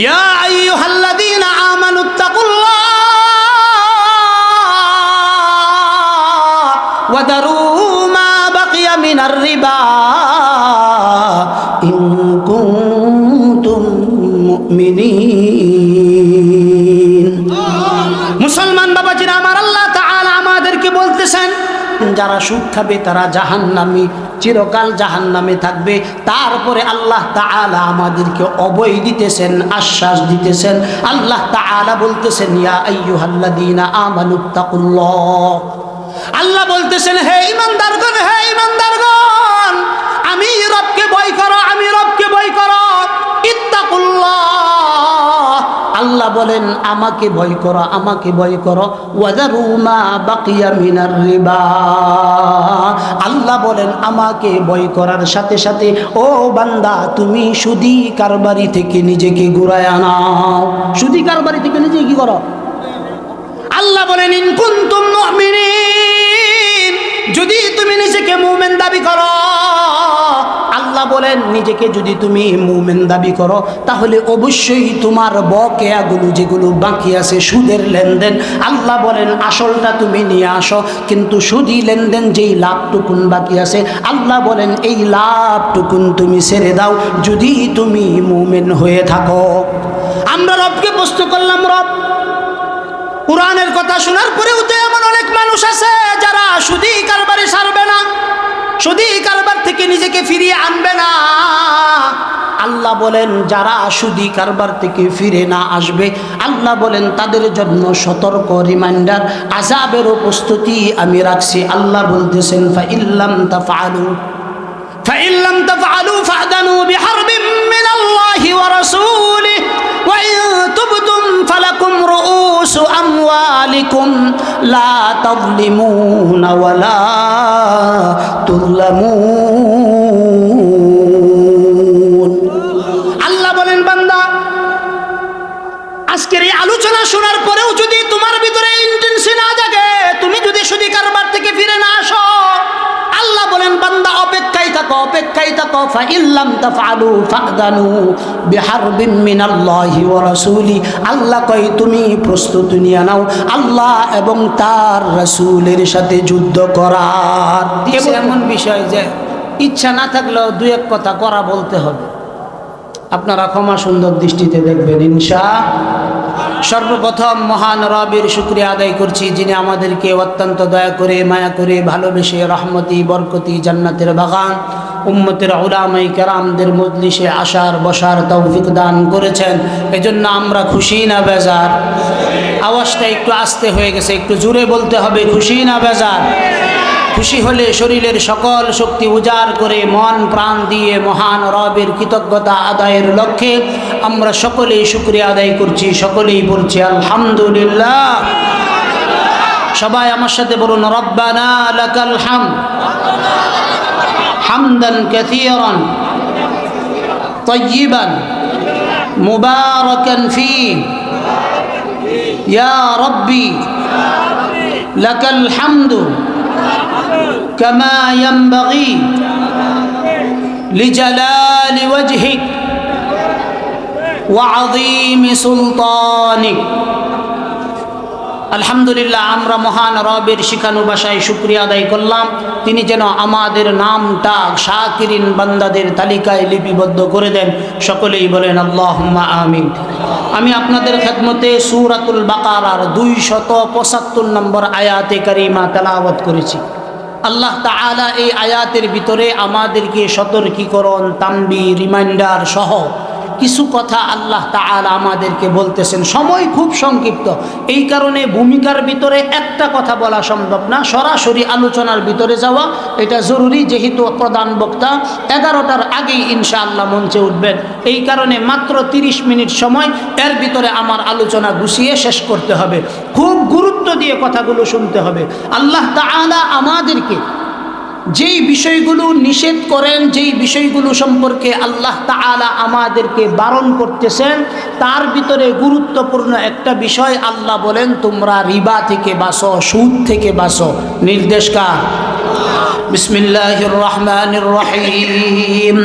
ইয়া আইয়ুহাল্লাযীনা আমানুত্তাকুল্লাহ ওয়া দারু মা বাকিয়া মিনার রিবা ইন কুনতুম মুমিনিন। মুসলমান বাবাজিরা আমার, আল্লাহ তাআলা আমাদেরকে বলতেছেন যারা সুদ খাবে তারা জাহান্নামী, চিরকাল জাহান্নামে থাকবে। তারপরে আল্লাহ তাআলা আমাদেরকে অভয় দিতেছেন, আশ্বাস দিতেছেন। আল্লাহ তাআলা বলতেছেন ইয়া আইয়ুহাল্লাযীনা আমানুত্তাকুল্লাহ। আল্লাহ বলতেছেন হে ঈমানদারগণ, হে ঈমানদারগণ, আমি রবকে ভয় করো, আমি রবকে ভয় করো। ইত্তাকুল্লাহ, আল্লাহ বলেন আমাকে ভয় করো, আমাকে ভয় করো। ওয়াদারু মা বাকিয়া মিনার রিবা, আল্লাহ বলেন আমাকে ভয় করার সাথে সাথে ও বান্দা তুমি সুদী কারবারি থেকে নিজেকে ঘুরায় আনাও। সুদী কারবারি থেকে নিজেকে কি করো? আল্লাহ বলেন ইন কুনতুম মুমিনিন, যদি তুমি নিজেকে মুমিন দাবি করো। আল্লাহ বলেন নিজেকে যদি তুমি মুমিন দাবি করো তাহলে অবশ্যই তোমার বকেয়াগুলো যেগুলো বাকি আছে, সুদের লেনদেন, আল্লাহ বলেন আসলটা তুমি নিয়ে আসো। কিন্তু সুদী লেনদেন যেই লাভটুকুন বাকি আছে, আল্লাহ বলেন এই লাভটুকুন তুমি ছেড়ে দাও যদি তুমি মুমিন হয়ে থাকো। আমরা রবকে প্রশ্ন করলাম, রব, কোরআনের কথা শোনার পরেও তো এমন অনেক মানুষ আছে যারা সুদী কারবারে ছাড়বে না, সুদী কারবার থেকে নিজেকে ফিরিয়ে আনবে না। আল্লাহ বলেন যারা সুদী কারবার থেকে ফিরে না আসবে, আল্লাহ বলেন তাদের জন্য সতর্ক রিমাইন্ডার, আযাবেরও প্রস্তুতি আমি রাখছি। আল্লাহ বলতেছেন ফাইল্লাম তাফআলু ফাইল্লাম তাফআলু ফা'দানু বিহারবিম মিনাল্লাহি ওয়া রাসূলিহি ওয়া ইন তুবতুম ফালাকুম রুউসু আমওয়ালিকুম লা তাযলিমুনা ওয়া লা তুযলামুন। আল্লাহ বলেন বান্দা, আজকের এই আলোচনা শোনার পরেও যদি তোমার ভিতরে ইন্টেনশন না জাগে, তুমি যদি সুদী কারবার থেকে ফিরে না আসো, আল্লাহ বলেন বান্দা অপেক্ষায় থাকো, অপেক্ষায় থাকো। ফাইল্লাম তাফআলু ফা'দানু বিহারবিম মিনাল্লাহি ওয়া রাসূলি, আল্লাহ কয় তুমি প্রস্তুতি নিয়ে নাও আল্লাহ এবং তার রাসূলের সাথে যুদ্ধ করার। এমন বিষয় যে ইচ্ছা না থাকলেও দুই এক কথা করা বলতে হবে। আপনারা ক্ষমা সুন্দর দৃষ্টিতে দেখবেন ইনশাআল্লাহ। সর্বপ্রথম মহান রবের শুকরিয়া আদায় করছি, যিনি আমাদেরকে অত্যন্ত দয়া করে, মায়া করে, ভালোবেসে রহমতি বরকতি জান্নাতের বাগান উম্মতের উলামায়ে কেরামদের মজলিসে আসার বসার তৌফিক দান করেছেন। এজন্য আমরা খুশি না বেজার? আওয়াজটা একটু আস্তে হয়ে গেছে, একটু জোরে বলতে হবে, খুশি না বেজার? খুশি হলে শরীরের সকল শক্তি উজাড় করে মন প্রাণ দিয়ে মহান রবের কৃতজ্ঞতা আদায়ের লক্ষ্যে আমরা সকলেই শুকরিয়া আদায় করছি, সকলেই বলছি আলহামদুলিল্লাহ। সবাই আমার সাথে বলুন রব্বানা লাকাল হামদ হামদান কাসীরান তাইয়িবান মুবারাকান ফীহি ইয়া রাব্বি লাকাল হামদু كما ينبغي لجلال وجهك وعظيم سلطانك। আলহামদুলিল্লাহ, আমরা মহান রবের শিখানো ভাষায় শুকরিয়া আদায় করলাম। তিনি যেন আমাদের নামটা শাকিরিন বান্দাদের তালিকায় লিপিবদ্ধ করে দেন। সকলেই বলেন আল্লাহুম্মা আমিন। আমি আপনাদের খেদমতে সূরাতুল বাকারার 275 নম্বর আয়াতে কারিমা তেলাওয়াত করেছি। আল্লাহ তাআলা এই আয়াতের ভিতরে আমাদেরকে সতর্কীকরণ, তানবীহ, রিমাইন্ডার সহ কিছু কথা আল্লাহ তাআলা আমাদেরকে বলতেছেন। সময় খুব সংক্ষিপ্ত, এই কারণে ভূমিকার ভিতরে একটা কথা বলা সম্ভব না, সরাসরি আলোচনার ভিতরে যাওয়া এটা জরুরি। যেহেতু প্রধান বক্তা 11টার আগেই ইনশাআল্লাহ মঞ্চে উঠবেন, এই কারণে মাত্র 30 মিনিট সময়, এর ভিতরে আমার আলোচনা গুছিয়ে শেষ করতে হবে। খুব গুরুত্ব দিয়ে কথাগুলো শুনতে হবে। আল্লাহ তাআলা আমাদেরকে যেই বিষয়গুলো নিষেধ করেন, যেই বিষয়গুলো সম্পর্কে আল্লাহ তাআলা আমাদেরকে বারণ করতেছেন, তার ভিতরে গুরুত্বপূর্ণ একটা বিষয় আল্লাহ বলেন তোমরা রিবা থেকে বাঁচো, সুদ থেকে বাঁচো। নির্দেশ কার? বিসমিল্লাহির রহমানির রহিম।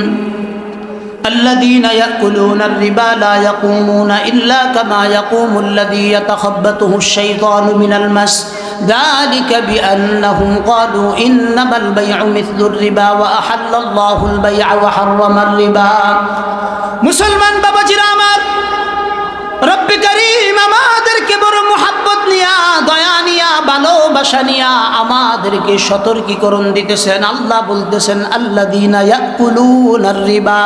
الذين يأكلون الربا لا يقومون إلا كما يقوم الذي يتخبطه الشيطان من المس ذلك بأنهم قالوا إنما البيع مثل الربا وأحل الله البيع وحرم الربا মুসলমান বাবাজিরা আমার রব্বে কারীম আমাদেরকে বড় মুহাব্বত নিয়া দয়া নিয়া ভালোবাসা নিয়া আমাদেরকে সতর্কীকরণ দিতেছেন আল্লাহ বলতেছেন আল্লাযীনা ইয়াকুলুনার রিবা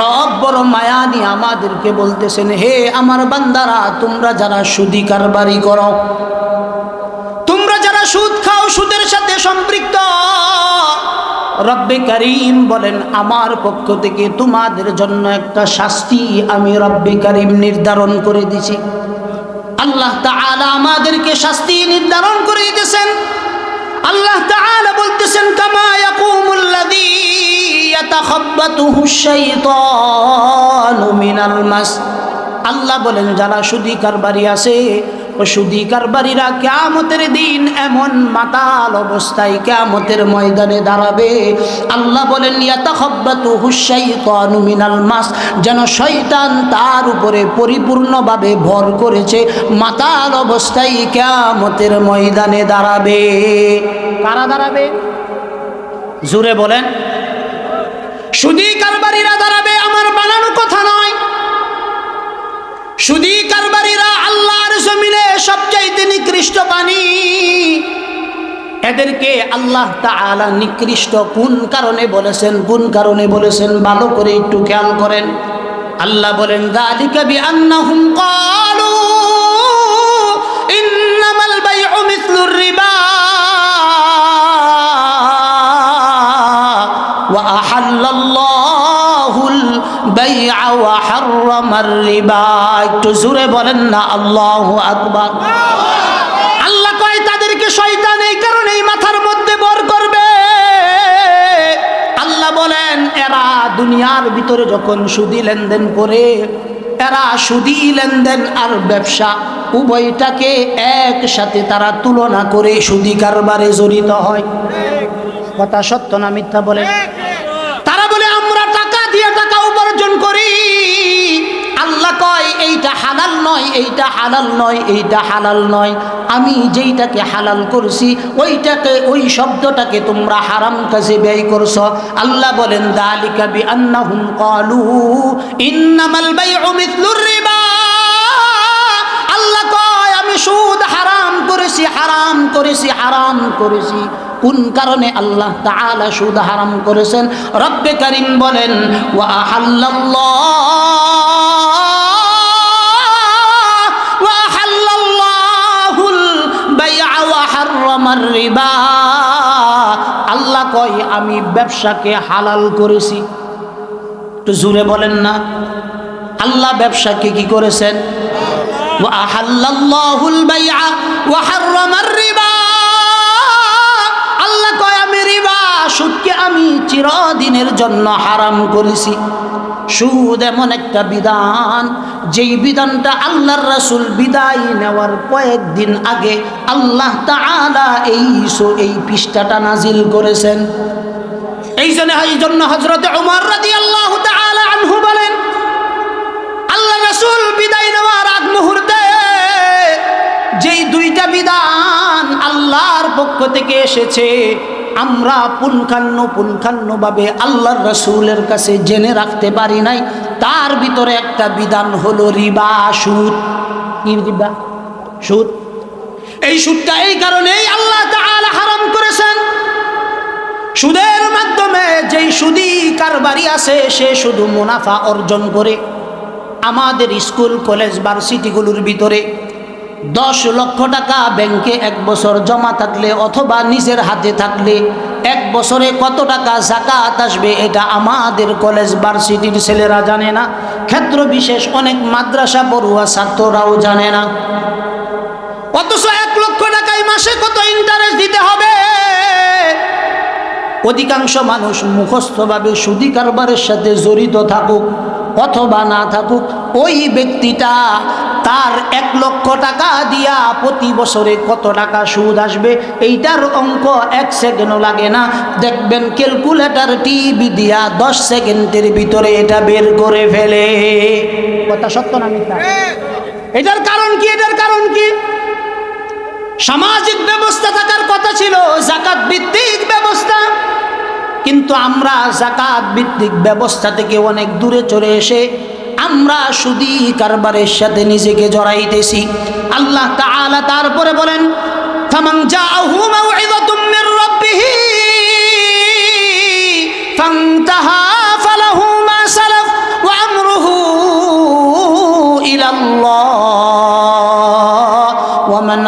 রব বড় মায়া নিয়ে আমাদেরকে বলতেছেন হে আমার বান্দারা তোমরা যারা সুদী কারবারি করো তোমরা যারা সুদ খাও সুদের সাথে সম্পৃক্ত রব্বে কারীম বলেন আমার পক্ষ থেকে তোমাদের জন্য একটা শাস্তি আমি রব্বে কারীম নির্ধারণ করে দিয়েছি আল্লাহ তাআলা আমাদেরকে শাস্তি নির্ধারণ করে দিয়েছেন আল্লাহ তাআলা বলতেছেন কামা ইয়াকুমুল্লাযী ইয়াতাখাব্বাতুহুশ শাইতানু মিনাল মাস আল্লাহ বলেন যারা সুদী কারবারি আছে ও সুদী কারবারিরা কিয়ামতের দিন এমন মাতাল অবস্থায় কিয়ামতের ময়দানে দাঁড়াবে আল্লাহ বলেন ইয়াতাখাব্বাতুহুশ শাইতানু মিনাল মাস যেন শয়তান তার উপরে পরিপূর্ণভাবে ভর করেছে মাতাল অবস্থায় কিয়ামতের ময়দানে দাঁড়াবে কারা দাঁড়াবে জোরে বলেন সুদী কারবারিরা দাঁড়াবে আমার বানানো কথা নয় সুদী কারবারিরা আল্লাহর জমিনে সবচাইতে নিকৃষ্ট প্রাণী এদেরকে আল্লাহ তাআলা নিকৃষ্ট কোন কারণে বলেছেন ভালো করে একটু খেয়াল করেন আল্লাহ বলেন যালিকা বিআন্নাহুম ক্বালু ইন্নামাল বাইউ মিসলুর রিবা ওয়া আহাল্লাল্লাহুল বাই'a ওয়া হাররামার রিবা একটু জোরে বলেন না আল্লাহু আকবার আল্লাহ কয় তাদেরকে শয়তান এই কারণেই মাথার মধ্যে বর করবে আল্লাহ বলেন এরা দুনিয়ার ভিতরে যখন সুদী লেনদেন করে এরা সুদী লেনদেন আর ব্যবসা উভয়টাকে একসাথে তারা তুলনা করে সুদী কারবারে জড়িত হয় কথা সত্য না মিথ্যা বলে তারা বলে আমরা টাকা দিয়ে টাকা উপার্জন করি আল্লাহ কয় এইটা হালাল নয় এইটা হালাল নয় এইটা হালাল নয় আমি যেইটাকে হালাল করছি ওই শব্দটাকে তোমরা হারাম কাজে ব্যয় করছো আল্লাহ বলেন যালিকা বিআন্নাহুম ক্বালু ইন্নামাল বাইউ মিসলুর রিবা আল্লাহ কয় আমি সুদ হারাম করেছি কোন কারণে আল্লাহ তাআলা সুদ হারাম করেছেন রব্বে কারীম বলেন ওয়া আহাল্লাল্লাহুল বাই'a ওয়া হাররামার রিবা আল্লাহ কয় আমি ব্যবসাকে হালাল করেছি একটু জোরে বলেন না আল্লাহ ব্যবসাকে কি করেছেন ওয়া আহাল্লাল্লাহুল বাই'a ওয়া হাররামার রিবা আল্লাহ কয় আমি রিবা সুদকে আমি চিরদিনের জন্য হারাম করেছি সুদ এমন একটা বিধান যেই বিধানটা আল্লাহর রাসূল বিদায় নেওয়ার কয়েকদিন আগে আল্লাহ তাআলা এই পৃষ্ঠাটা নাজিল করেছেন এই জন্য হযরত ওমর রাদিয়াল্লাহু তাআলা আনহু বলেন আল্লাহ রাসূল বিদায় নেওয়ার আগ মুহূর্তে যেই দুইটা বিধান আল্লাহর পক্ষ থেকে এসেছে আমরা পুঙ্খানুপুঙ্খানুভাবে আল্লাহর রাসূলের কাছে জেনে রাখতে পারি নাই তার ভিতরে একটা বিধান হলো রিবা সুদ কি রিবা সুদ এই সুদটা এই কারণেই আল্লাহ তাআলা হারাম করেছেন সুদের মাধ্যমে যেই সুদী কারবারি আছে সে শুধু মুনাফা অর্জন করে আমাদের স্কুল কলেজ ভার্সিটিগুলোর ভিতরে 10 লক্ষ টাকা ব্যাংকে 1 বছর জমা থাকলে অথবা নিজের হাতে থাকলে 1 বছরে কত টাকা যাকাত আসবে এটা আমাদের কলেজ ভার্সিটির ছেলেরা জানে না ক্ষেত্র বিশেষ অনেক মাদ্রাসা পড়ুয়া ছাত্ররাও জানে না অথচ 1 লক্ষ টাকায় মাসে কত ইন্টারেস্ট দিতে হবে অধিকাংশ মানুষ মুখস্থভাবে সুদী কারবারের সাথে জড়িত থাকুক অথবা না থাকুক, ওই ব্যক্তিটা তার 1,00,000 টাকা দিয়া প্রতি বছরে কত টাকা সুদ আসবে এইটার অঙ্ক 1 সেকেন্ডও লাগে না। দেখবেন ক্যালকুলেটর টিভি দিয়া 10 সেকেন্ডের ভিতরে এটা বের করে ফেলে। কথা সত্য না মিথ্যা? এটার কারণ কি? এটার কারণ কি? সামাজিক ব্যবস্থা থাকার কথা ছিল যাকাত ভিত্তিক ব্যবস্থা, কিন্তু আমরা যাকাত ভিত্তিক ব্যবস্থা থেকে অনেক দূরে চলে এসে আমরা সুদী কারবারের সাথে নিজেকে জড়াইতেছি। আল্লাহ তাআলা তারপরে বলেন, ফামান জাআহু মাউইযাতুম মির রাব্বিহি ফান্তাহা ফালাহু মা সালাফ ওয়া আমরুহু ইলাল্লাহ ওয়া মান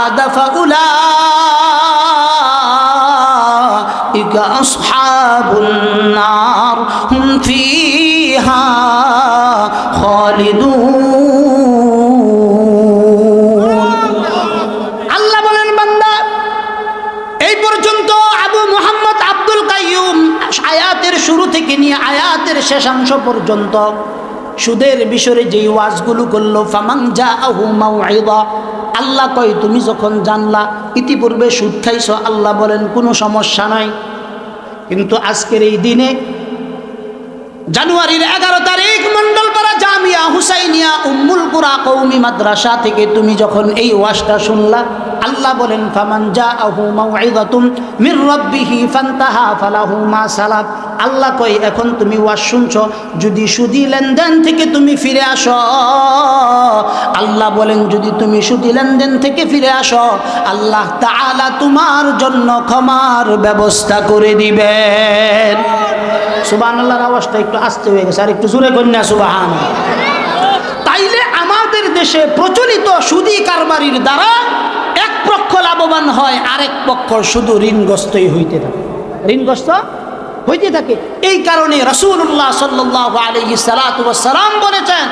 আদা ফাউলাইকা আসহাবুন নার হুম ফিহা আল্লাহ বলেন, বান্দা এই পর্যন্ত আবু মুহাম্মদ আব্দুল কাইয়ুম আয়াতের শুরু থেকে নিয়ে আয়াতের শেষাংশ পর্যন্ত সুদের বিষয়ে যেই ওয়াজগুলো করলো, ফামান জাআহু মাউইযা, আল্লাহ কয় তুমি যখন জানলা ইতিপূর্বে সুদ খাইছো, আল্লাহ বলেন কোনো সমস্যা নাই, কিন্তু আজকের এই দিনে জানুয়ারির 11 তারিখ মন্ডলপাড়া জামিয়া হুসাইনিয়া উম্মুল কুরা কওমি মাদ্রাসা থেকে তুমি যখন এই ওয়াজটা শুনলা, আল্লাহ বলেন ফামান জাআহু মাউইযাতুম মির রাব্বিহি ফান্তাহা ফালাহু মা সালাফ। আল্লাহ কয় এখন তুমি ওয়াজ শুনছো, যদি সুদী লেনদেন থেকে তুমি ফিরে আসো, আল্লাহ বলেন যদি তুমি সুদী লেনদেন থেকে ফিরে আসো, আল্লাহ তাআলা তোমার জন্য ক্ষমার ব্যবস্থা করে দিবেন। সুবহানাল্লাহর আওয়াজটা একটু আস্তে হয়ে গেছে, আর একটু জোরে কন্যা সুবহানাল্লাহ। তাইলে আমাদের দেশে প্রচলিত সুদী কারবারির দ্বারা এক পক্ষ লাভবান হয়, আরেক পক্ষ শুধু ঋণগ্রস্তই হইতে থাকে, ঋণগ্রস্ত হইতে থাকে। এই কারণে রাসূলুল্লাহ সাল্লাল্লাহু আলাইহি সাল্লাতু ওয়াস সালাম বলেছেন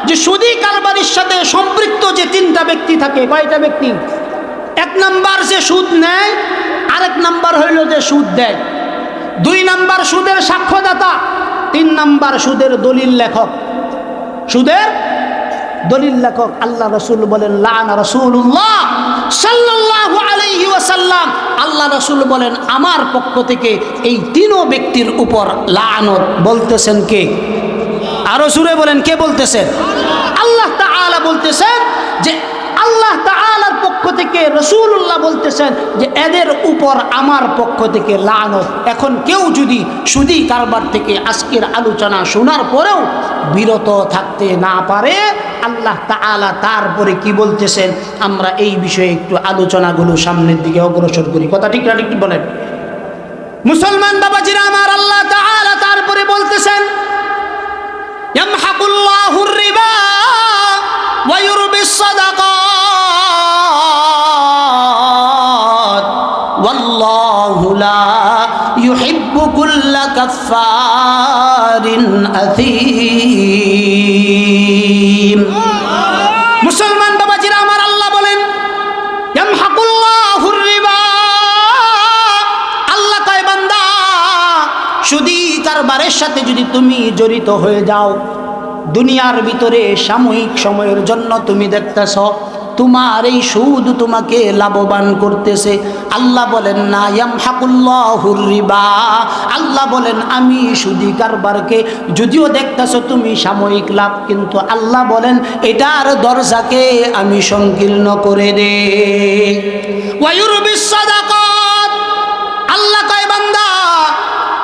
যে সুদী কারবারির সাথে সম্পৃক্ত যে 3টা ব্যক্তি থাকে, কয়টা ব্যক্তি? 1 নাম্বার যে সুদ নেয়, আরেক নাম্বার হইল যে সুদ দেয়, 2 নাম্বার সুদের সাক্ষ্যদাতা, 3 নাম্বার সুদের দলিল লেখক। সুদের দলিল লেখক আল্লাহ রাসূল বলেন লাআনা রাসূলুল্লাহ সাল্লাল্লাহু আলাইহি ওয়াসাল্লাম, আল্লাহ রাসূল বলেন আমার পক্ষ থেকে এই 3 ব্যক্তির উপর লাআনত। বলতেছেন কে? আরো জোরে বলেন, কে বলতেছেন? আল্লাহ তাআলা বলতেছেন যে আল্লাহ তাআলার পক্ষ থেকে রাসূলুল্লাহ বলতেছেন যে এদের উপর আমার পক্ষ থেকে লানত। এখন কেউ যদি সুদী কারবার থেকে আজকের আলোচনা শোনার পরেও বিরত থাকতে না পারে, আল্লাহ তাআলা তারপরে কি বলতেছেন আমরা এই বিষয়ে একটু আলোচনাগুলো সামনের দিকে অগ্রসর করি। কথা ঠিক না ঠিক বলেন? মুসলমান বাবাজিরা আমার, আল্লাহ তাআলা তারপরে বলতেছেন ইয়ামহাকুল্লাহুর রিবা ওয়া ইউরবিস সাদাকাত ওয়াল্লাহু লা ইউহিব্বু কুল্লা কাফফারিন আথীম। মুসলমান বাবাজিরা আমার, আল্লাহ বলেন ইয়ামহাকুল্লাহুর রিবা, আল্লাহ কয় বান্দা সুদী কারবারের সাথে যদি তুমি জড়িত হয়ে যাও, দুনিয়ার ভিতরে সাময়িক সময়ের জন্য তুমি দেখতেছ তোমার এই সুদ তোমাকে লাভবান করতেছে, আল্লাহ বলেন না ইয়ামহাকুল্লাহুর রিবা, আল্লাহ বলেন আমি সুদী কারবারকে যদিও দেখতেছ তুমি সাময়িক লাভ, কিন্তু আল্লাহ বলেন এটার দরজাকে আমি সংকীর্ণ করে দে। ওয়া ইউরবিস সাদাকাত, আল্লাহ কয় বান্দা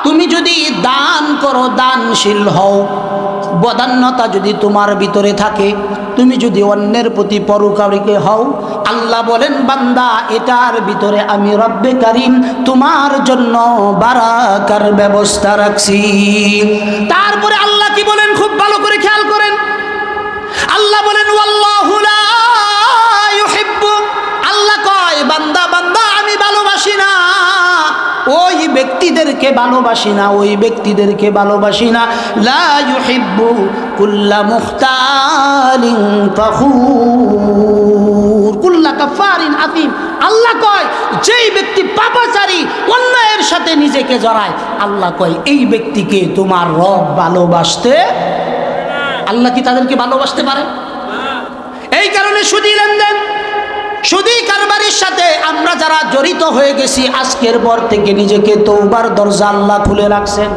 তুমি যদি দান করো, দানশীল হও, বদান্যতা যদি তোমার ভিতরে থাকে, তুমি যদি অন্যের প্রতি পরোপকারী হও, আল্লাহ বলেন বান্দা এটার ভিতরে আমি রব্বে কারীম তোমার জন্য বারাকার ব্যবস্থা রাখছি। তারপরে আল্লাহ কি বলেন খুব ভালো করে খেয়াল করেন, আল্লাহ বলেন ওয়াল্লাহু লা ইউহিব্বু, আল্লাহ কয় বান্দা বান্দা আমি ভালোবাসি না ওই ব্যক্তিদেরকে, ভালোবাসি না ওই ব্যক্তিদেরকে, ভালোবাসি না লা ইউহিব্বু কুল্লা মুখতালিন ফখুর কুল্লা কাফারিন আতিম। আল্লাহ কয় যেই ব্যক্তি পাপাচারী, অন্যায়ের সাথে নিজেকে জড়ায়, আল্লাহ কয় এই ব্যক্তিকে তোমার রব ভালোবাসতে আল্লাহ কি তাদেরকে ভালোবাসতে পারে? এই কারণে সুদী লেনদেন, সুদী কারবারির সাথে আমরা যারা জড়িত হয়ে গেছি, আজকের পর থেকে নিজেকে তওবার দরজা আল্লাহ খুলে রাখছেন।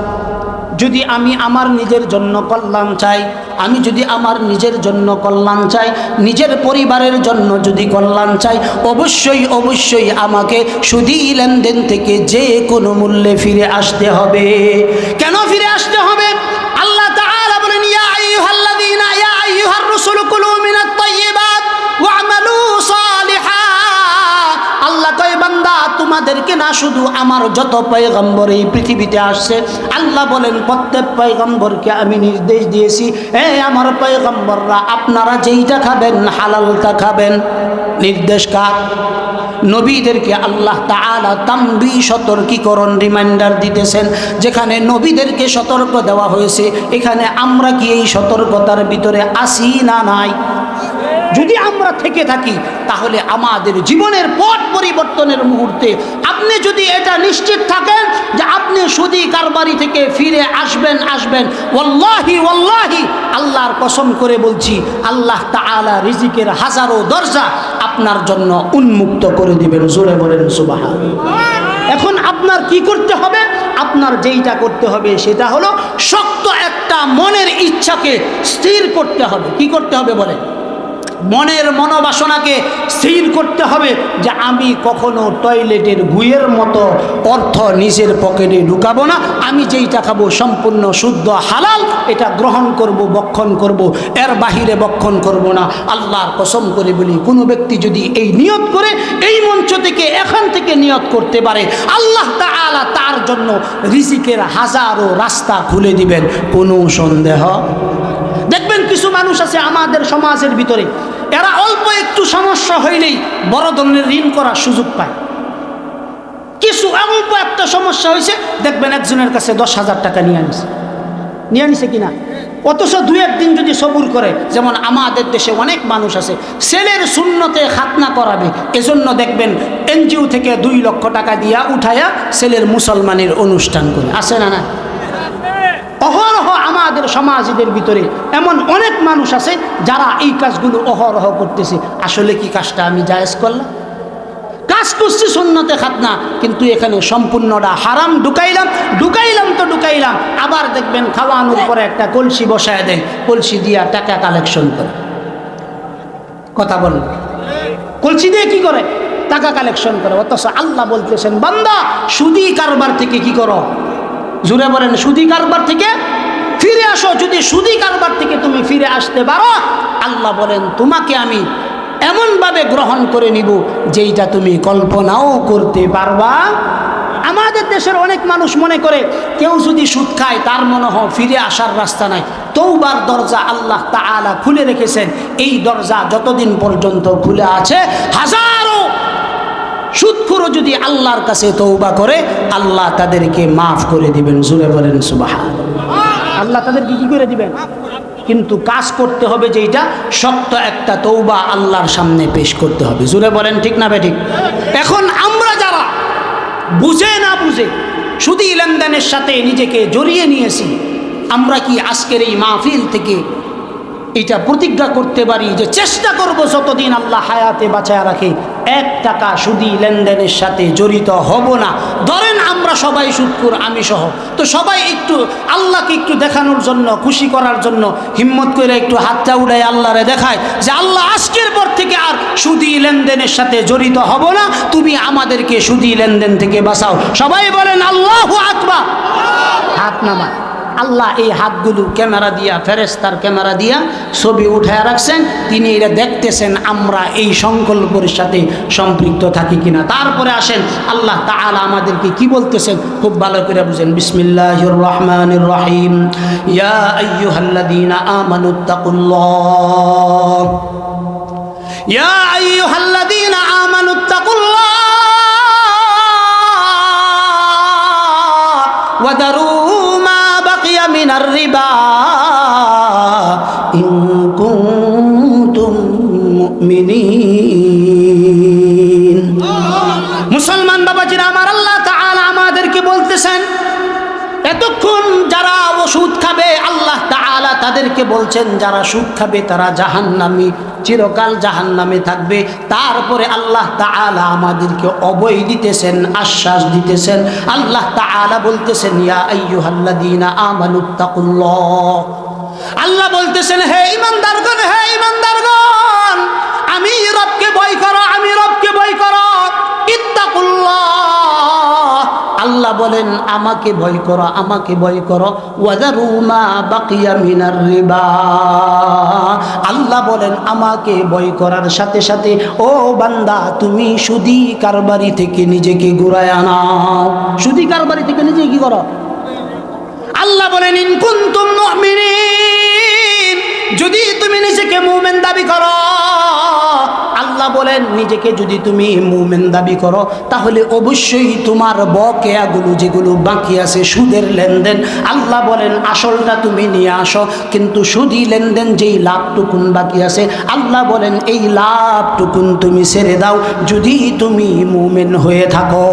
যদি আমি আমার নিজের জন্য কল্যাণ চাই, আমি যদি আমার নিজের জন্য কল্যাণ চাই, নিজের পরিবারের জন্য যদি কল্যাণ চাই, অবশ্যই অবশ্যই আমাকে সুদী লেনদেন থেকে যে কোনো মূল্যে ফিরে আসতে হবে। কেন ফিরে আসতে হবে? আল্লাহ তাআলা বলেন, ইয়া আইয়ুহাল্লাযীনা ইয়া আইয়ুহার রাসূলু কুলু মিনাত তাইয়্যিবাত ওয়া'মালু সালিহা। আল্লাহ কয়, বান্দা তোমাদেরকে না, শুধু আমার যত পয়গম্বর এই পৃথিবীতে আসছে, আল্লাহ বলেন প্রত্যেক পয়গম্বরকে আমি নির্দেশ দিয়েছি, আমার পয়গম্বররা আপনারা যেইটা খাবেন হালালটা খাবেন। নির্দেশ কার? নবীদেরকে আল্লাহ তাআলা তাম্বি, সতর্কীকরণ, রিমাইন্ডার দিতেছেন। যেখানে নবীদেরকে সতর্ক দেওয়া হয়েছে, এখানে আমরা কি এই সতর্কতার ভিতরে আসি না নাই? যদি আমরা থেকে থাকি তাহলে আমাদের জীবনের পথ পরিবর্তনের মুহূর্তে আপনি যদি এটা নিশ্চিত থাকেন যে আপনি সুদী কারবারি থেকে ফিরে আসবেন, ওয়াল্লাহি ওয়াল্লাহি আল্লাহর কসম করে বলছি, আল্লাহ তাআলা রিজিকের হাজারো দরজা আপনার জন্য উন্মুক্ত করে দিবেন। জোরে বলেন সুবহানাল্লাহ। এখন আপনার কি করতে হবে? আপনার যেইটা করতে হবে সেটা হলো শক্ত একটা মনের ইচ্ছাকে স্থির করতে হবে। কি করতে হবে বলেন? মনের মনোবাসনাকে স্থির করতে হবে যে আমি কখনো টয়লেটের গুয়ের মতো অর্থ নিজের পকেটে ঢুকাবো না। আমি যেইটা খাবো সম্পূর্ণ শুদ্ধ হালাল, এটা গ্রহণ করব, বক্ষণ করব, এর বাহিরে বক্ষণ করব না। আল্লাহর কসম করে বলি, কোনো ব্যক্তি যদি এই নিয়ত করে, এই মঞ্চ থেকে এখান থেকে নিয়ত করতে পারে, আল্লাহ তাআলা তার জন্য রিজিকের হাজারো রাস্তা খুলে দিবেন, কোনো সন্দেহ। দেখবেন কিছু মানুষ আছে আমাদের সমাজের ভিতরে, এরা অল্প একটু সমস্যা হইলেই বড় ধরনের ঋণ করার সুযোগ পায়। কিছু অল্প একটা সমস্যা হয়েছে, দেখবেন একজনের কাছে 10,000 টাকা নিয়ে আনিছে কিনা। অথচ দু একদিন যদি সবুর করে, যেমন আমাদের দেশে অনেক মানুষ আছে ছেলের সুন্নতে খাতনা করাবে, এজন্য দেখবেন এনজিও থেকে 2 লক্ষ টাকা দিয়া উঠায়া ছেলের মুসলমানের অনুষ্ঠান করে, আছে না? না, অহরহ আমাদের সমাজের ভিতরে এমন অনেক মানুষ আছে যারা এই কাজগুলো অহরহ করতেছে। আসলে কি কাজটা আমি জায়েজ করলাম? কাজ করছি সুন্নতে খাতনা, কিন্তু এখানে সম্পূর্ণটা হারাম ঢুকাইলাম। আবার দেখবেন খাওয়ানোর পরে একটা কলসি বসায় দেয়, কলসি দিয়া টাকা কালেকশন করে। কথা বলেন, কলসি দিয়ে কি করে? টাকা কালেকশন করে। অথচ আল্লাহ বলতেছেন, বান্দা সুদী কারবার থেকে কি করো? জুড়ে বলেন, সুদী কারবার থেকে ফিরে আসো। যদি সুদী কারবার থেকে তুমি ফিরে আসতে পারো, আল্লাহ বলেন তোমাকে আমি এমনভাবে গ্রহণ করে নিব যেইটা তুমি কল্পনাও করতে পারবা। আমাদের দেশের অনেক মানুষ মনে করে কেউ যদি সুদ খায় তার মনে হয় ফিরে আসার রাস্তা নাই। তওবার দরজা আল্লাহ তাআলা খুলে রেখেছেন। এই দরজা যতদিন পর্যন্ত খুলে আছে, হাজারো সুদখোরও যদি আল্লাহর কাছে তওবা করে, আল্লাহ তাদেরকে মাফ করে দিবেন। জোরে বলেন সুবহানাল্লাহ। আল্লাহ তাদেরকে কি করে দিবেন? কিন্তু কাজ করতে হবে যেটা শক্ত একটা তওবা আল্লাহর সামনে পেশ করতে হবে। জোরে বলেন ঠিক না বেঠিক? এখন আমরা যারা বুঝে না বুঝে সুদী লেনদেনের সাথে নিজেকে জড়িয়ে নিয়েছি, আমরা কি আজকের এই মাহফিল থেকে এটা প্রতিজ্ঞা করতে পারি যে চেষ্টা করব যতদিন আল্লাহ হায়াতে বাঁচায় রাখে 1 টাকা সুদী লেনদেনের সাথে জড়িত হব না। ধরেন আমরা সবাই সুদখোর, আমি সহ, তো সবাই একটু আল্লাহকে একটু দেখানোর জন্য, খুশি করার জন্য হিম্মত করে একটু হাতটা উঠায় আল্লাহরে দেখায় যে আল্লাহ আজকের পর থেকে আর সুদী লেনদেনের সাথে জড়িত হব না, তুমি আমাদেরকে সুদী লেনদেন থেকে বাঁচাও। সবাই বলেন আল্লাহু আকবার। হাত নামা। আল্লাহ এই হাতগুলো ক্যামেরা দিয়া, ফেরেশতার ক্যামেরা দিয়া ছবি উঠায় রাখছেন। তিনি এটা দেখতেছেন আমরা এই সংকল্পের সাথে সম্পৃক্ত থাকি কিনা। তারপরে আসেন আল্লাহ তাআলা আমাদেরকে কি বলতেছেন খুব ভালো করে বুঝেন। বিসমিল্লাহির রহমানির রহিম। ইয়া আইয়ুহাল্লাযীনা আমানুত্তাকুল্লাহ, ইয়া আইয়ুহাল্লাযীনা আমানুত্তাকুল্লাহ ওয়া দারু মিনার রিবা ইন কুনতুম মুমিনিন। মুসলমান বাবাজিরা আমার, আল্লাহ তাআলা আমাদেরকে বলতেছেন এতক্ষণ যারা ওষুধ খাবে আল্লাহ তাআলা তাদেরকে বলছেন যারা সুদ খাবে তারা জাহান্নামী, চিরকাল জাহান্নামে থাকবে। তারপরে আল্লাহ তাআলা আমাদেরকে অভয় দিতেছেন, আশ্বাস দিতেছেন। আল্লাহ তাআলা বলতেছেন ইয়া আইয়ুহাল্লাযীনা আমানুত্তাকুল্লাহ, আল্লাহ বলতেছেন হে ঈমানদারগণ, হে ঈমানদারগণ, আমি রবকে ভয় করো, আমি রবকে ভয় করো। ইত্তাকুল্লাহ, আল্লাহ বলেন আমাকে ভয় করো, আমাকে ভয় করো। ওয়াযারু মা বাকিয়া মিনার রিবা, আল্লাহ বলেন আমাকে ভয় করার সাথে সাথে ও বান্দা তুমি সুদী কারবারি থেকে নিজেকে ঘুরায় আনাও। সুদী কারবারি থেকে নিজেকে কি করো? আল্লাহ বলেন ইন কুনতুম মুমিনিন, যদি তুমি নিজেকে মুমিন দাবি করো, আল্লাহ বলেন নিজেকে যদি তুমি মুমিন দাবি করো তাহলে অবশ্যই তোমার বকেয়াগুলো যেগুলো বাকি আছে সুদের লেনদেন, আল্লাহ বলেন আসলটা তুমি নিয়ে আসো। কিন্তু সুদী লেনদেন যেই লাভটুকুন বাকি আছে, আল্লাহ বলেন এই লাভটুকুন তুমি ছেড়ে দাও যদি তুমি মুমিন হয়ে থাকো।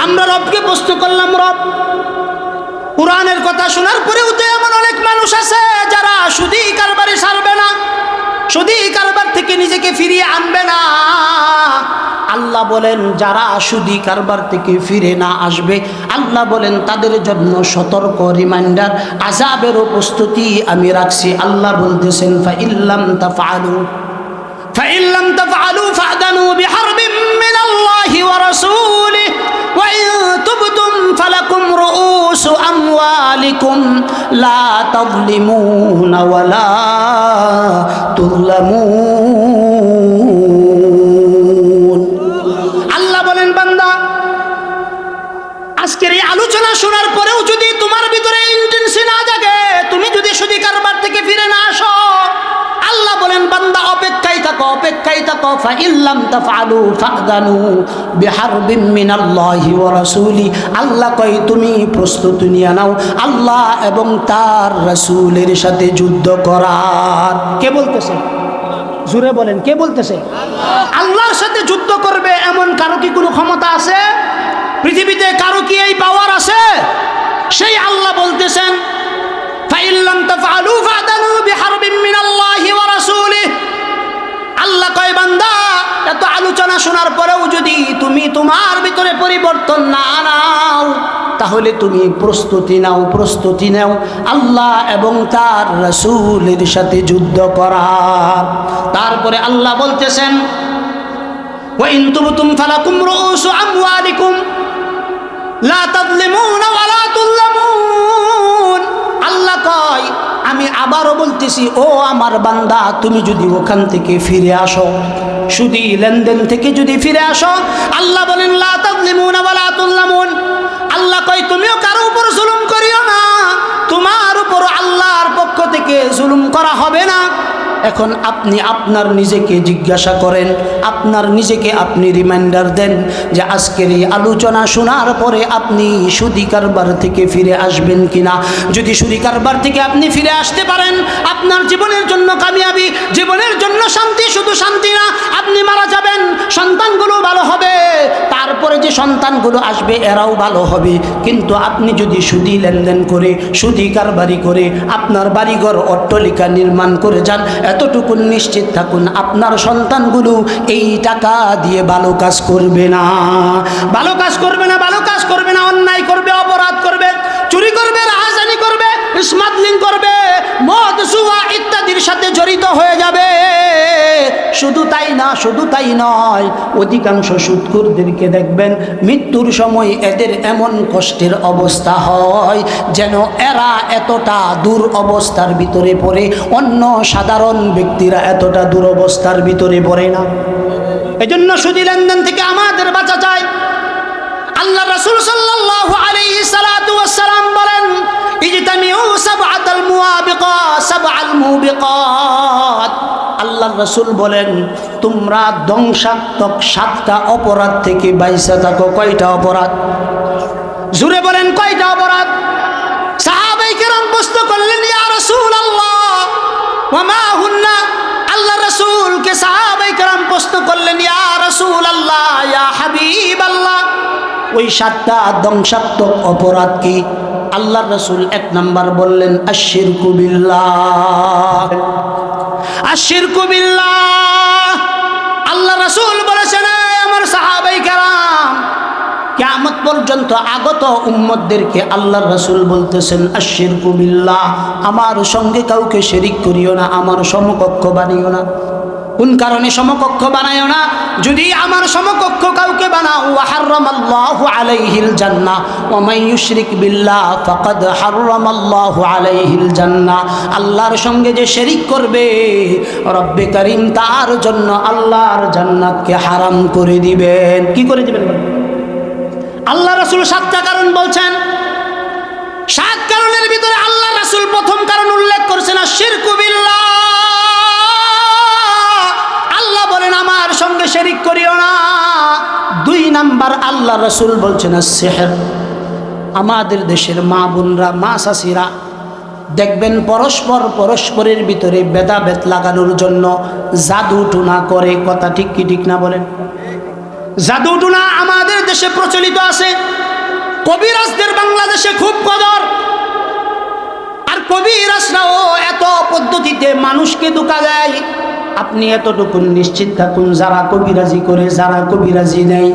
আমরা রবকে প্রশ্ন করলাম, রব কোরআনের কথা শোনার পরেও তো এমন অনেক মানুষ আছে যারা সুদী কারবারে ছাড়বে না, সুদী কারবার থেকে নিজেকে ফিরিয়ে আনবে না। আল্লাহ বলেন যারা সুদী কারবার থেকে ফিরে না আসবে, আল্লাহ বলেন তাদের জন্য সতর্ক রিমাইন্ডার, আযাবেরও প্রস্তুতি আমি রাখছি। আল্লাহ বলতেছেন ফাইল্লাম তাফআলু ফাইল্লাম তাফআলু ফা'দানু বিহারবিম মিনাল্লাহি ওয়া রাসূলিহি ওয়া ইন তুবতুম ফালাকুম রুউসু আমওয়ালিকুম লা তাযলিমুনা ওয়া লা তুযলামুন। আল্লাহ বলেন বান্দা আজকের এই আলোচনা শোনার পরেও যদি তোমার ভিতরে ইন্টেন্সি না জাগে, তুমি যদি সুদী কারবার থেকে ফিরে না আসো, আল্লাহ বলেন বান্দা অপেক্ষায় থাকো, অপেক্ষায় থাকো। ফাইল্লাম তাফআলু ফা'যানু বিহারবিম মিনাল্লাহি ওয়া রাসূলি, আল্লাহ কয় তুমি প্রস্তুতি নিয়ে নাও আল্লাহ এবং তার রাসূলের সাথে যুদ্ধ করার। কে বলতেছে? জোরে বলেন, কে বলতেছে? আল্লাহর সাথে যুদ্ধ করবে এমন কারো কি কোনো ক্ষমতা আছে পৃথিবীতে? কারো কি এই পাওয়ার আছে? সেই আল্লাহ বলতেছেন ফাইল্লাম তাফআলু ফা'যানু বিহারবিম মিনাল্লাহি ওয়া রাসূলিহি। আল্লাহ কয় বান্দা এত আলোচনা শোনার পরেও যদি তুমি তোমার ভিতরে পরিবর্তন না আনাও তাহলে তুমি প্রস্তুতি নাও, প্রস্তুতি নাও আল্লাহ এবং তার রাসূলের সাথে যুদ্ধ করার। তারপরে আল্লাহ বলতেছেন ওয়া ইন তুবতুম ফালাকুম রুউসু আমওয়ালিকুম লা তাযলিমুনা ওয়া লা তুযলামুন। আল্লাহ কয় আমি আবারও বলতেছি ও আমার বান্দা তুমি যদি ওখান থেকে ফিরে আসো, সুদী লেনদেন থেকে যদি ফিরে আসো, আল্লাহ বলেন লা তাযলিমুনা ওয়া লা তুযলামুন। আল্লাহ কয় তুমিও কারো উপর জুলুম করিও না, তোমার উপর আল্লাহর পক্ষ থেকে জুলুম করা হবে না। এখন আপনি আপনার নিজেকে জিজ্ঞাসা করেন, আপনার নিজেকে আপনি রিমাইন্ডার দেন যে আজকের এই আলোচনা শোনার পরে আপনি সুদী কারবার থেকে ফিরে আসবেন কিনা। যদি সুদী কারবার থেকে আপনি ফিরে আসতে পারেন, আপনার জীবনের জন্য কামিয়াবি, জীবনের জন্য শান্তি। শুধু শান্তি না, আপনি মারা যাবেন, সন্তানগুলো ভালো হবে, তারপরে যে সন্তানগুলো আসবে এরাও ভালো হবে। কিন্তু আপনি যদি সুদী লেনদেন করে, সুদী কারবারি করে আপনার বাড়িঘর অট্টালিকা নির্মাণ করে যান, এতটুকু নিশ্চিত থাকুন আপনার সন্তানগুলো এই টাকা দিয়ে ভালো কাজ করবে না, ভালো কাজ করবে না, ভালো কাজ করবে না, অন্যায় করবে, অপরাধ করবে, চুরি করবে, রাহাজানি করবে, স্মাগলিং করবে, মদ জুয়া ইত্যাদির সাথে জড়িত হয়ে যাবে। শুধু তাই না, শুধু তাই নয়, অধিকাংশ সুদখোরদেরকে দেখবেন মৃত্যুর সময় এদের এমন কষ্টের অবস্থা হয় যেন এরা এতটা দুরবস্থার ভিতরে পড়ে অন্য সাধারণ ব্যক্তিরা এতটা দুরবস্থার ভিতরে পড়ে না। এজন্য সুদী লেনদেন থেকে আমাদের বাঁচা চাই। আল্লাহ রাসূল সাল্লাল্লাহু আলাইহি সাল্লাতু ওয়াস সালাম বলেন ইজতানিউ সাবআতাল মুওয়াবিকাত, সাবআল মুবিকাত। আল্লাহ রাসূল বলেন তোমরা ধ্বংসাত্মক 7টা অপরাধ থেকে বাইসা থাকো। কয়টা অপরাধ? জোরে বলেন কয়টা অপরাধ? সাহাবায়ে কেরাম প্রশ্ন করলেন ইয়া রাসূলুল্লাহ ওয়া মা হুন্না। আল্লাহ রাসূলকে সাহাবায়ে কেরাম প্রশ্ন করলেন ইয়া রাসূলুল্লাহ, ইয়া হাবিবাল্লাহ ওই 7টা ধ্বংসাত্মক অপরাধ কি? আল্লাহর রাসূল 1 নাম্বার বললেন আশশিরকু বিল্লাহ। আশশিরকু বিল্লাহ। আল্লাহ রাসূল বলেছেন আমার সাহাবায়ে কেরাম, কিয়ামত পর্যন্ত আগত উম্মতদেরকে আল্লাহর রাসূল বলতেছেন আশশিরকু বিল্লাহ, আমার সঙ্গে কাউকে শরীক করিও না, আমার সমকক্ষ বানিও না। কোন কারণে সমকক্ষ বানায়ো না? যদি আমার সমকক্ষ কাউকে বানাও, ওয়া হারামাল্লাহু আলাইহিল জান্নাহ ওয়া মান ইউশরিক বিল্লাহ ফাকাদ হারামাল্লাহু আলাইহিল জান্নাহ। আল্লাহর সঙ্গে যে শরীক করবে রব্বে কারীম তার জন্য আল্লাহর জান্নাতকে হারাম করে দিবেন। কি করে দিবেন? আল্লাহ রাসূল 7টা কারণ বলছেন। 7 কারণের ভিতরে আল্লাহ রাসূল প্রথম কারণ উল্লেখ করেছেন আশশিরকু বিল্লাহ। আল্লাহ বলেন আমার সঙ্গে শরীক করিও না। 2 নাম্বার আল্লাহ রাসূল বলছেন সিহর। আমাদের দেশের মা বোনরা, মা শাশিরা দেখবেন পরস্পরের ভিতরে ভেদাভেদ লাগানোর জন্য জাদু টুনা করে। কথা ঠিক কি ঠিক না বলেন? জাদু টুনা আমাদের দেশে প্রচলিত আছে। কবিরাজদের বাংলাদেশে খুব কদর। আর কবিরাজরাও এত পদ্ধতিতে মানুষকে ধোঁকা দেয়। আপনি এতটুকু নিশ্চিত থাকুন, যারা কবিরাজি করে, যারা কবিরাজি নেই,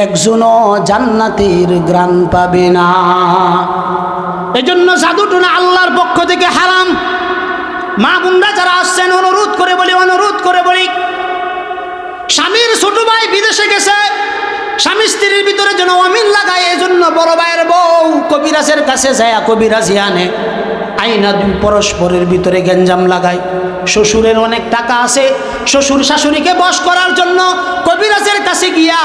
একজনও জান্নাতের গ্রাণ পাবে না। এজন্য জাদু টুনা আল্লাহর পক্ষ থেকে হারাম। মা বোনরা যারা আসছেন অনুরোধ করে বলি, স্বামীর ছোট ভাই বিদেশে গেছে, স্বামী স্ত্রীর ভিতরে যেন অমিল লাগায়, এজন্য বড় ভাইয়ের বউ কবিরাজের কাছে যায়, কবিরাজি আনে, আইনা দুই পরস্পরের ভিতরে গেঞ্জাম লাগায়। শ্বশুরের অনেক টাকা আছে, শ্বশুর শাশুড়িকে বশ করার জন্য কবিরাজের কাছে গিয়া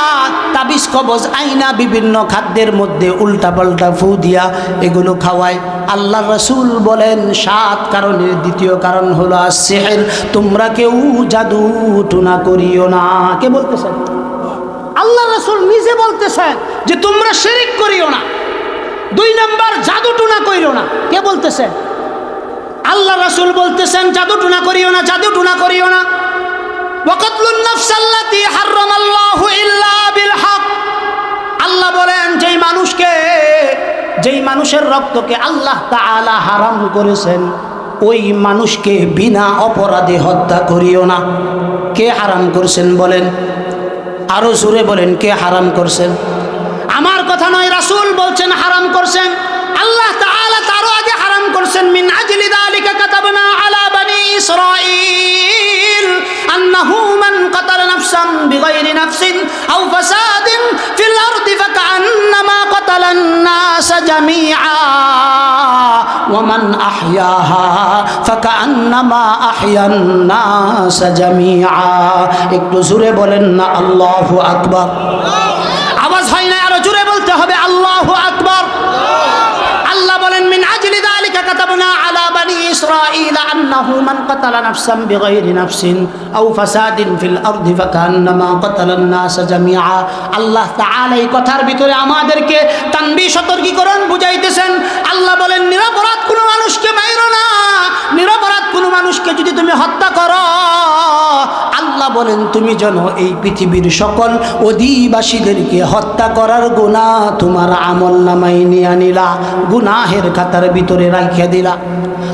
তাবিজ কবজ আইনা বিভিন্ন খাদ্যের মধ্যে উল্টাপাল্টা ফু দিয়া এগুলো খাওয়ায়। আল্লাহ রাসূল বলেন 7 কারণের দ্বিতীয় কারণ হলো সিহর। তোমরা কেউ জাদু টুনা করিও না। কে বলতেছেন? আল্লাহ রাসূল নিজে বলতেছেন যে তোমরা শিরক করিও না। 2 নাম্বার জাদু টুনা করিও না। কে বলতেছেন? আল্লাহ রাসূল বলতেছেন জাদু টুনা করিও না, জাদু টুনা করিও না। ওয়া কাতলুন নাফসাল্লাতী হারামাল্লাহু ইল্লা বিল হক। আল্লাহ বলেন যেই মানুষের রক্তকে আল্লাহ তাআলা হারাম করেছেন, ওই মানুষকে বিনা অপরাধে হত্যা করিও না। কে হারাম করেছেন বলেন? আরো জোরে বলেন, কে হারাম করছেন? আমার কথা নয়, রাসূল বলছেন হারাম করছেন। আল্লাহ তাআলা তারও আগে হারাম করছেন। মিন আজলি যালিকা কাতাবনা আলা বানি ইসরাঈল আন্নাহু মান কাতালা নাফসান বিগাইরি নাফসিন আও ফাসাদিন ফিল আরদি ফাকান্নামা কাতালান নাস জামিআ ওয়া মান আহইয়াহা ফাকান্নামা আহইয়ান নাস জামিআ। একটু জোরে বলেন না আল্লাহু আকবার। আওয়াজ হয় না, আরো জোরে বলতে হবে আল্লাহু আকবার। আল্লাহ বলেন মিন আজলি যালিকা কাতাবনা আলা বানি ইসরাঈল আন্নাহু মান কাতালা নাফসান বিগাইরি নাফসিন আও ফাসাদিন ফিল আরদি ফাকান্নামা কাতালান নাস জামিআ। আল্লাহ তাআলা এই কথার ভিতরে আমাদেরকে তানবীহ সতর্কীকরণ বুঝাইতেছেন। আল্লাহ বলেন নিরপরাধ কোনো মানুষকে মাইরো না। নিরপরাধ কোনো মানুষকে যদি তুমি হত্যা করো, আল্লাহ বলেন তুমি যেন এই পৃথিবীর সকল অধিবাসীদেরকে হত্যা করার গুনাহ তোমার আমল নামায় নিয়ে নিলা, গুনাহের খাতার ভিতরে রাখিয়া দিলা।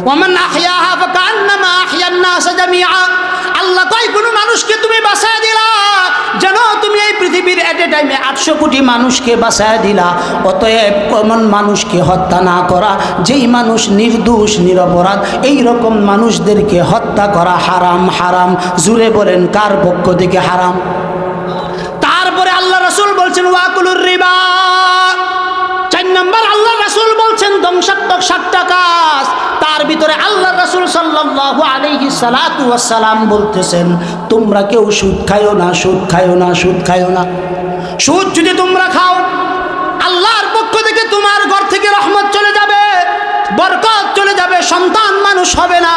ওয়ামান আহইয়াহা ফাকান্নামা আহইয়ান নাস জামিআ। আল্লাহ কয় কোন মানুষকে তুমি বাঁচায় দিলা, যেন তুমি এই পৃথিবীর এট এ টাইমে 800 কোটি মানুষকে বাঁচায় দিলা। অতএব এমন মানুষকে হত্যা না করা, যেই মানুষ নির্দোষ নিরপরাধ, এই রকম মানুষদেরকে হত্যা করা হারাম। হারাম জুড়ে বলেন কার পক্ষ থেকে হারাম? তারপরে আল্লাহ রাসূল বলছেন ওয়াকুলুর রিবা। 4 নম্বর আল্লাহ রাসূল বলছেন ধ্বংসাত্মক 7টা কাজ। তার ভিতরে আল্লাহ রাসূল সাল্লাল্লাহু আলাইহি সাল্লাতু ওয়াস সালাম বলতেছেন তোমরা কেউ সুদ খায়ও না, সুদ খায়ও না, সুদ খায়ও না। সুদ যদি তোমরা খাও, আল্লাহর পক্ষ থেকে তোমার ঘর থেকে রহমত চলে যাবে, বরকত চলে যাবে, সন্তান মানুষ হবে না,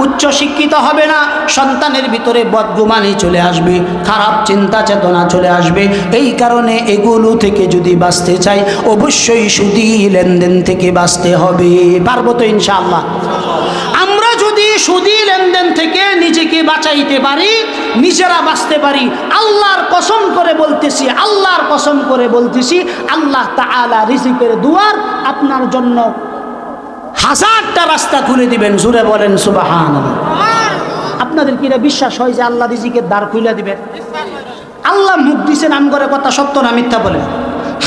উচ্চ শিক্ষিত হবে না, সন্তানের ভিতরে বদগুমানি চলে আসবে, খারাপ চিন্তা চেতনা চলে আসবে। এই কারণে এগুলো থেকে যদি বাঁচতে চাই, অবশ্যই সুদী লেনদেন থেকে বাঁচতে হবে। পারবো তো ইনশাআল্লাহ? আমরা যদি সুদী লেনদেন থেকে নিজেকে বাঁচাইতে পারি, নিজেরা বাঁচতে পারি। আল্লাহর কসম করে বলতেছি, আল্লাহর কসম করে বলতেছি, আল্লাহ তাআলা রিজিকের দুয়ার আপনার জন্য 1000টা রাস্তা খুলে দিবেন। জোরে বলেন সুবহানাল্লাহ। আপনাদের কি এটা বিশ্বাস হয় যে আল্লাহ রিজিকের দ্বার খুলে দিবেন? আল্লাহ মুখ দিছেন, আম করে কথা সত্য না মিথ্যা বলেন?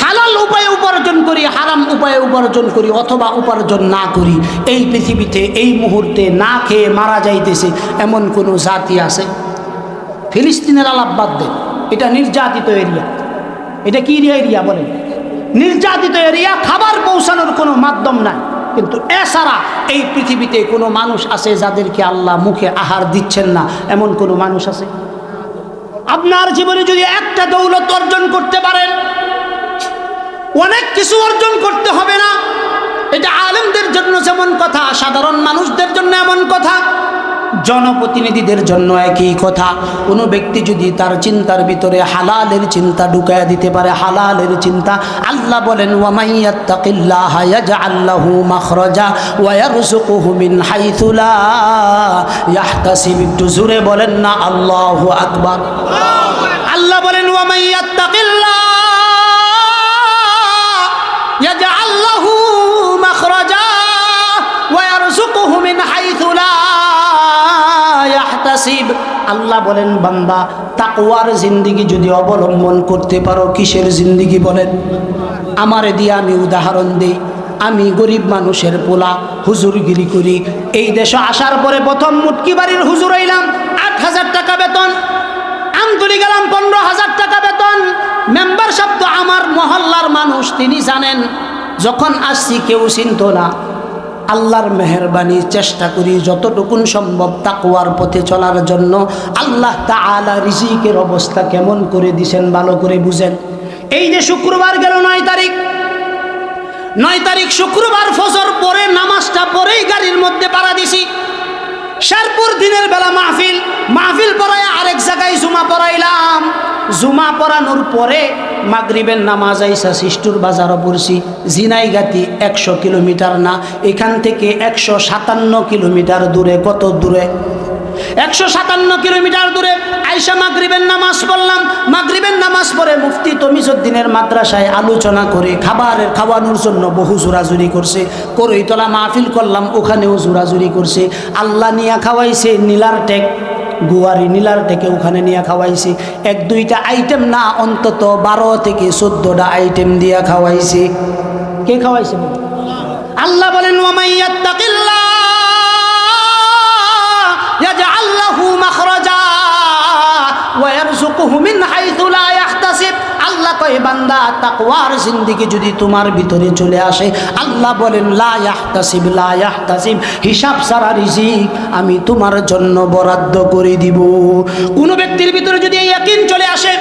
হালাল উপায়ে উপার্জন করি, হারাম উপায়ে উপার্জন করি, অথবা উপার্জন না করি, এই পৃথিবীতে এই মুহূর্তে না খেয়ে মারা যাইতেছে এমন কোনো জাতি আছে? ফিলিস্তিনের আলাপ বাদ দেন, এটা নির্যাতিত এরিয়া। এটা কি এরিয়া বলেন? নির্যাতিত এরিয়া, খাবার পৌঁছানোর কোনো মাধ্যম নাই। কিন্তু এছাড়া এই পৃথিবীতে কোনো মানুষ আছে যাদেরকে আল্লাহ মুখে আহার দিচ্ছেন না, এমন কোনো মানুষ আছে? আপনার জীবনে যদি একটা দৌলত অর্জন করতে পারেন, অনেক কিছু অর্জন করতে হবে না। এটা আলেমদের জন্য যেমন কথা, সাধারণ মানুষদের জন্য এমন কথা, জনপ্রতিনিধিদের জন্য একই কথা। কোনো ব্যক্তি যদি তার চিন্তার ভিতরে হালালের চিন্তা ঢুকায়া দিতে পারে, হালালের চিন্তা, আল্লাহ বলেন ওয়া মাইয়াত্তাকিল্লাহা ইয়াজআল লাহু মাখরাজা ওয়া ইয়ারযুকুহু মিন হাইথু লা ইয়াহতাসিব। একটু জোরে বলেন না আল্লাহু আকবার। আল্লাহ বলেন ওয়া মাইয়াত্তাকিল্লাহা ইয়াজআল লাহু মাখরাজা ওয়া ইয়ারযুকুহু মিন হাইথু লা ইয়াহতাসিব। আল্লাহ বলেন বান্দা, তাকওয়ার জিন্দেগি যদি অবলম্বন করতে পারো, কিসের জিন্দেগি বলেন? আমারে দিয়ে আমি উদাহরণ দেই। আমি গরিব মানুষের পোলা, হুজুরগিরি করি। এই দেশে আসার পরে প্রথম মুটকি বাড়ির হুজুর হইলাম, 8000 টাকা বেতন। আমতলি গেলাম 15000 টাকা বেতন। মেম্বার সাহেব তো আমার মহল্লার মানুষ, তিনি জানেন। যখন আসছি কেউ চিনত না। আল্লাহর মেহেরবানি, চেষ্টা করি যতটুকুন সম্ভব তাকওয়ার পথে চলার জন্য। আল্লাহ তাআলা রিজিকের অবস্থা কেমন করে দিছেন ভালো করে বুঝেন। এই যে শুক্রবার গেল 9 তারিখ, 9 তারিখ শুক্রবার ফজর পরে নামাজটা পরেই গাড়ির মধ্যে পাড়া দিছি। শেরপুর দিনের বেলা মাহফিল পড়ায় আরেক জায়গায় জুমা পড়াইলাম। জুমা পড়ানোর পরে মাগরিবের নামাজ আইসা সিস্টুর বাজারও পড়ছি। ঝিনাইগাতি 100 কিলোমিটার না, এখান থেকে 157 কিলোমিটার দূরে। কত দূরে? 157 কিলোমিটার দূরে আইসা মাগরিবের নামাজ পড়লাম। মাগরিবের নামাজ পড়ে মুফতি তমিজউদ্দিনের মাদ্রাসায় আলোচনা করে খাওয়ানোর জন্য বহু জোরাজুরি করছে। করইতলা মাহফিল করলাম, ওখানেও জোরাজুরি করছে। আল্লাহ নিয়া খাওয়াইছে নীলার টেক, গুয়ারি নীলার টেকে ওখানে নিয়ে খাওয়াইছে। 1-2টা আইটেম না, অন্তত 12 থেকে 14টা আইটেম দিয়া খাওয়াইছে। কে খাওয়াইছে? আল্লাহ বলেন ওয়া মাইয়াত্তাকিল্লাহ ইয়াজআল লাহু মাখরাজা ওয়া ইয়ারযুকুহু মিন হাইথু লা ইয়াহতাসিব। আল্লাহ কয় বান্দা, তাকওয়ার জিন্দেগি যদি তোমার ভিতরে চলে আসে, আল্লাহ বলেন লা ইয়াহতাসিব, লা ইয়াহতাসিব, হিসাব ছাড়া রিজিক আমি তোমার জন্য বরাদ্দ করে দিব। কোন ব্যক্তির ভিতরে যদি এই ইয়াকিন চলে আসে,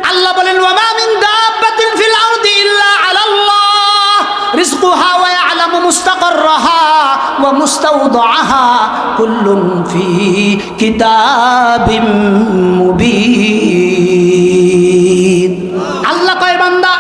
আল্লাহ বলেন ওয়া মা মিন দাব্বাতিন ফিল আরদি ইল্লা আলাল্লাহ রিজকুহা ওয়া ইয়ালামু মুস্তাকাররাহা ওয়া মুস্তাওদাআহা কুল্লুন ফি কিতাবিম মুবিন। আল্লাহ কয় বান্দা,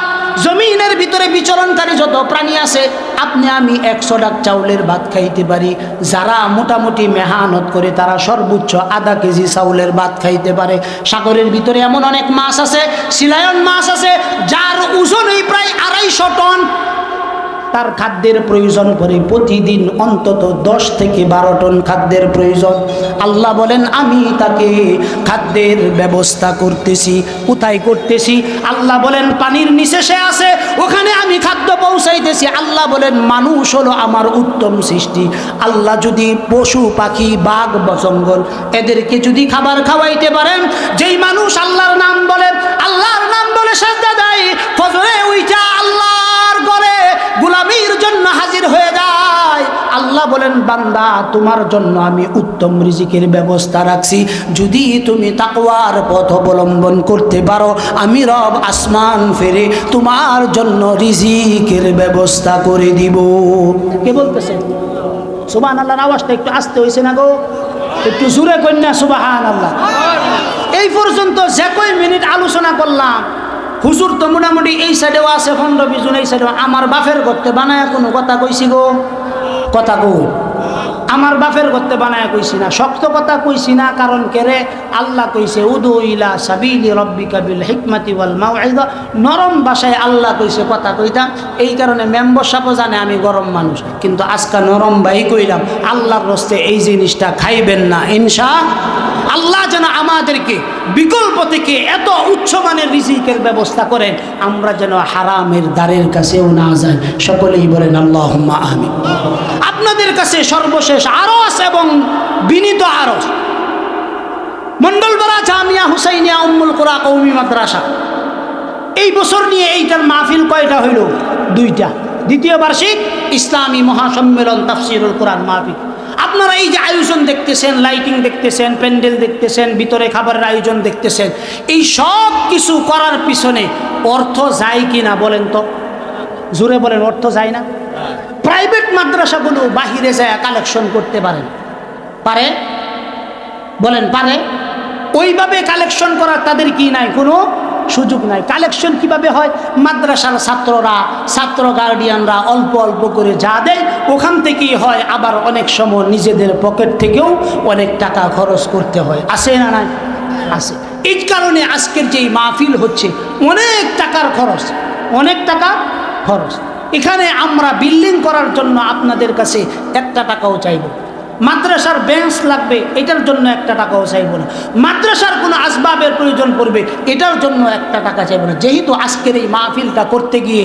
জমিনের ভিতরে বিচরণকারী যত প্রাণী আছে, আপনি আমি 100 টাক চাউলের ভাত খাইতে পারি। যারা মোটামুটি মেহনত করে তারা সর্বোচ্চ আধা কেজি চাউলের ভাত খাইতে পারে। সাগরের ভিতরে এমন অনেক মাছ আছে, সিলায়ন মাছ আছে, যার ওজনই প্রায় 250 টন। তার খাদ্যের প্রয়োজন পড়ে প্রতিদিন অন্তত 10 থেকে 12 টন খাদ্যের প্রয়োজন। আল্লাহ বলেন আমি তাকে খাদ্যের ব্যবস্থা করতেছি। কোথায় করতেছি? আল্লাহ বলেন পানির নিচে সে আছে, ওখানে আমি খাদ্য পৌঁছাইতেছি। আল্লাহ বলেন মানুষ হলো আমার উত্তম সৃষ্টি। আল্লাহ যদি পশু পাখি বাঘ জঙ্গল এদেরকে যদি খাবার খাওয়াইতে পারেন, যেই মানুষ আল্লাহর নাম বলে, আল্লাহর নাম বলে সাজদা দেয়, ফজরে উইঠা আল্লাহর ঘরে গোলামির জন্য হাজির হয়ে যায়, আল্লাহ বলেন বান্দা তোমার জন্য আমি উত্তম রিজিকের ব্যবস্থা রাখছি। যদি তুমি তাকওয়ার পথ অবলম্বন করতে পারো, আমি রব আসমান ফেরে তোমার জন্য রিজিকের ব্যবস্থা করে দিব। কে বলতেছে? সুবহানাল্লাহর আওয়াজটা একটু আস্তে হইছে না গো? একটু জোরে কন্যা সুবহানাল্লাহ। এই পর্যন্ত যে কয় মিনিট আলোচনা করলাম, হুজুর তো মোটামুটি এই সাইডেও আছে 15-20 জন, এই সাইডেও। আমার বাপের করতে বানায় কোনো কথা কইছি গো? কথা কই আমার বাপের করতে বানায় কইছি না, শক্ত কথা কইছি না, কারণ কেরে আল্লাহ কইছে উদু ইলা সাবিলি রব্বিকা বিল হিকমাতি ওয়াল মাউইযা, নরম ভাষায় আল্লাহ কইছে কথা কইতাম। এই কারণে মেম্বার সাহেবও জানে আমি গরম মানুষ, কিন্তু আজকে নরম ভাই কইলাম আল্লাহর রস্তে এই জিনিসটা খাইবেন না ইনশাআল্লাহ। যেন আমাদেরকে বিকল্প থেকে এত উচ্চমানের রিজিকের ব্যবস্থা করেন, আমরা যেন হারামের দ্বারের কাছেও না যাই। সকলেই বলেন আল্লাহুম্মা আমিন। আপনাদের কাছে সর্বশেষ আরজ এবং বিনীত আরজ, মন্ডলপাড়া জামিয়া হুসাইনিয়া উম্মুল কুরা কওমি মাদ্রাসা এই বছর নিয়ে এইটার মাহফিল কয়টা হইল? 2টা। দ্বিতীয় বার্ষিক ইসলামী মহাসম্মেলন তাফসিরুল কোরআন মাহফিল। আপনারা এই যে আয়োজন দেখতেছেন, লাইটিং দেখতেছেন, প্যান্ডেল দেখতেছেন, ভিতরে খাবারের আয়োজন দেখতেছেন, এই সব কিছু করার পিছনে অর্থ যায় কি না বলেন তো? জোরে বলেন, অর্থ যায় না? প্রাইভেট মাদ্রাসাগুলো বাহিরে যায় কালেকশন করতে পারেন, পারে? বলেন পারে? ওইভাবে কালেকশন করার তাদের কি নাই, কোনো সুযোগ নাই। কালেকশন কিভাবে হয়? মাদ্রাসার ছাত্ররা, ছাত্র গার্ডিয়ানরা অল্প অল্প করে যা দেয় ওখান থেকেই হয়। আবার অনেক সময় নিজেদের পকেট থেকেও অনেক টাকা খরচ করতে হয়। আছে না নাই? আছে। এই কারণে আজকের যেই মাহফিল হচ্ছে অনেক টাকার খরচ, অনেক টাকা খরচ। এখানে আমরা বিল্ডিং করার জন্য আপনাদের কাছে 1 টাকাও চাইব। মাদ্রাসার বেঞ্চ লাগবে, এটার জন্য 1 টাকাও চাইব না। মাদ্রাসার কোনো আসবাবের প্রয়োজন পড়বে, এটার জন্য 1 টাকা চাইব না। যেহেতু আজকের এই মাহফিলটা করতে গিয়ে